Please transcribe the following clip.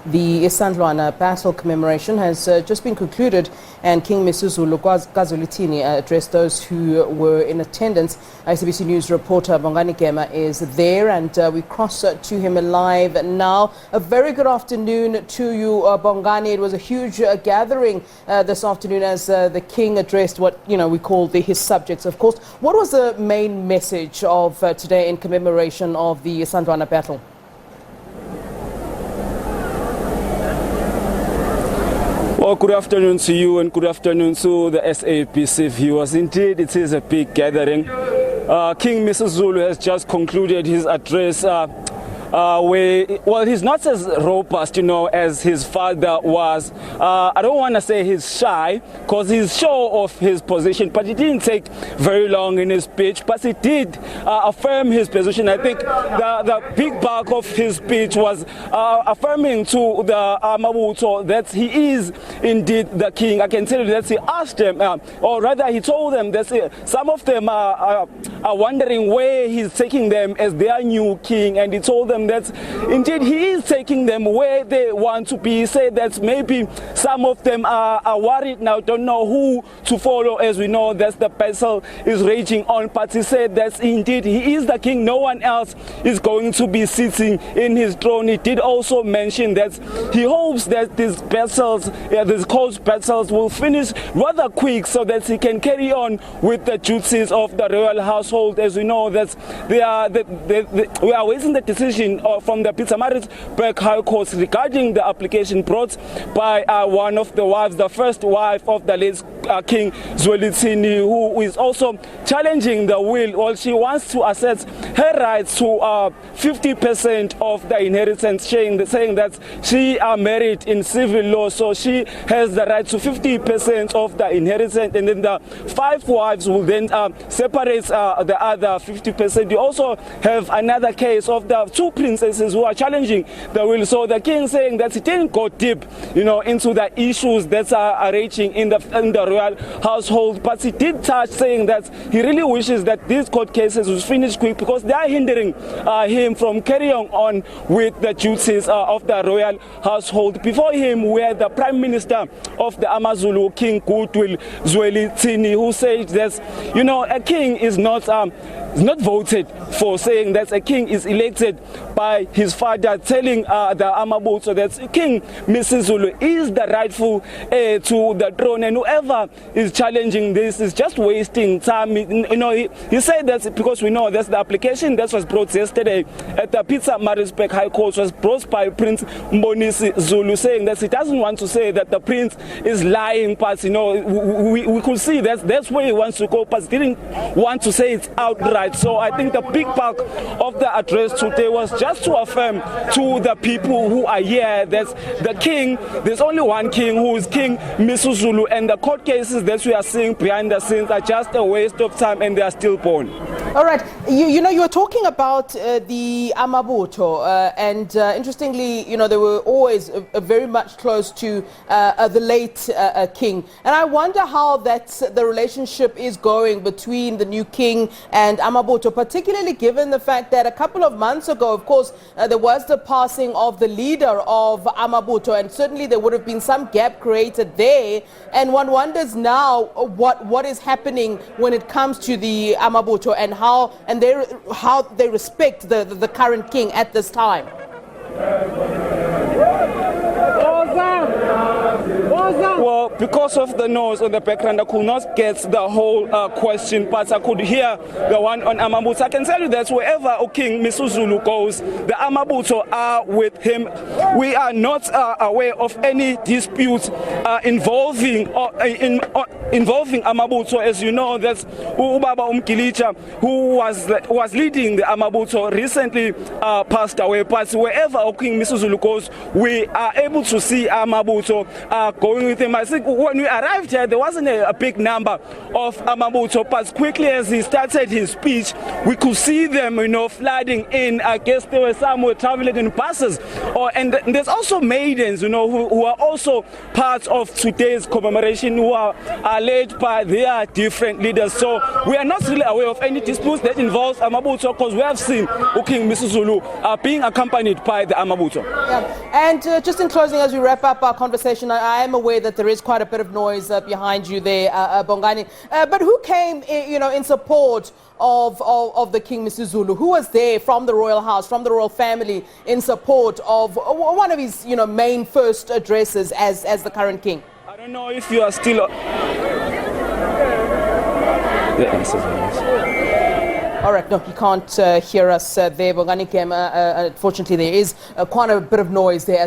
The Isandlwana battle commemoration has just been concluded, and King MisuZulu KaZwelithini addressed those who were in attendance. SABC News reporter Bongani Gema is there, and we cross to him live now. A very good afternoon to you, Bongani. It was a huge gathering this afternoon as the King addressed what we call his subjects, of course. What was the main message of today in commemoration of the Isandlwana battle? Well, good afternoon to you and good afternoon to the SABC viewers. Indeed, it is a big gathering. King MisuZulu has just concluded his address where he's not as robust, as his father was. I don't want to say he's shy, because he's sure of his position, but it didn't take very long in his speech, but he did affirm his position. I think the big bulk of his speech was affirming to the Amabutho that he is indeed the king. I can tell you that he asked them, or rather he told them that some of them are wondering where he's taking them as their new king, and he told them that indeed he is taking them where they want to be. He said that maybe some of them are worried now, don't know who to follow, as we know that the battle is raging on. But he said that indeed he is the king, no one else is going to be sitting in his throne. He did also mention that he hopes that these battles, these court battles, will finish rather quick so that he can carry on with the duties of the royal household. As we know that we are awaiting the decision from the Pietermaritzburg High Court regarding the application brought by one of the wives, the first wife of the late King Zwelithini, who is also challenging the will. Well, she wants to assert her rights to 50% of the inheritance, saying that she are married in civil law, so she has the right to 50% of the inheritance, and then the 5 wives will then separate the other 50%. You also have another case of the 2 princesses who are challenging the will. So the king saying that he didn't go deep, into the issues that are raging in the royal household, but he did touch, saying that he really wishes that these court cases will finish quick because they are hindering him from carrying on with the duties of the royal household. Before him, we had the Prime Minister of the Amazulu, King Zwelithini, who said that a king is not voted for, saying that a king is elected by his father, telling the Amabutho that King MisuZulu is the rightful heir to the throne, and whoever is challenging this is just wasting time. He said that because we know that the application that was brought yesterday at the Pietermaritzburg High Court was brought by Prince Bongani Zulu, saying that he doesn't want to say that the prince is lying, but we could see that that's where he wants to go, but he didn't want to say it outright. So I think the big bulk of the address today was just to affirm to the people who are here that the king, there's only one king, who is King MisuZulu, and the court cases that we are seeing behind the scenes are just a waste of time, and they are still born. All right, you were talking about the Amabutho, and interestingly, they were always very much close to the late king, and I wonder how the relationship is going between the new king and Amabutho, particularly given the fact that a couple of months ago, of course, there was the passing of the leader of Amabutho, and certainly there would have been some gap created there, and one wonders now what is happening when it comes to the Amabutho and how they respect the current king at this time. Well, because of the noise on the background, I could not get the whole question, but I could hear the one on Amabutho. I can tell you that wherever King MisuZulu goes, the Amabutho are with him. We are not aware of any dispute involving Amabutho. As you know, that Ubaba Umkilicha, who was leading the Amabutho, recently passed away. But wherever King MisuZulu goes, we are able to see Amabutho going with him. I think when we arrived here, there wasn't a big number of Amabutho, but quickly as he started his speech, we could see them, flooding in. I guess there were some who were traveling in buses, and there's also maidens, who are also part of today's commemoration, who are alleged by their different leaders. So we are not really aware of any disputes that involves Amabutho, because we have seen King MisuZulu being accompanied by the Amabutho. Yeah. And just in closing, as we wrap up our conversation, I am aware that there is quite a bit of noise behind you there, Bongani. But who came, in support of the King MisuZulu? Who was there from the royal house, from the royal family, in support of one of his, main first addresses as the current king? I don't know if you are still. All right, no, you can't hear us there, Bongani Gema. Unfortunately, there is quite a bit of noise there.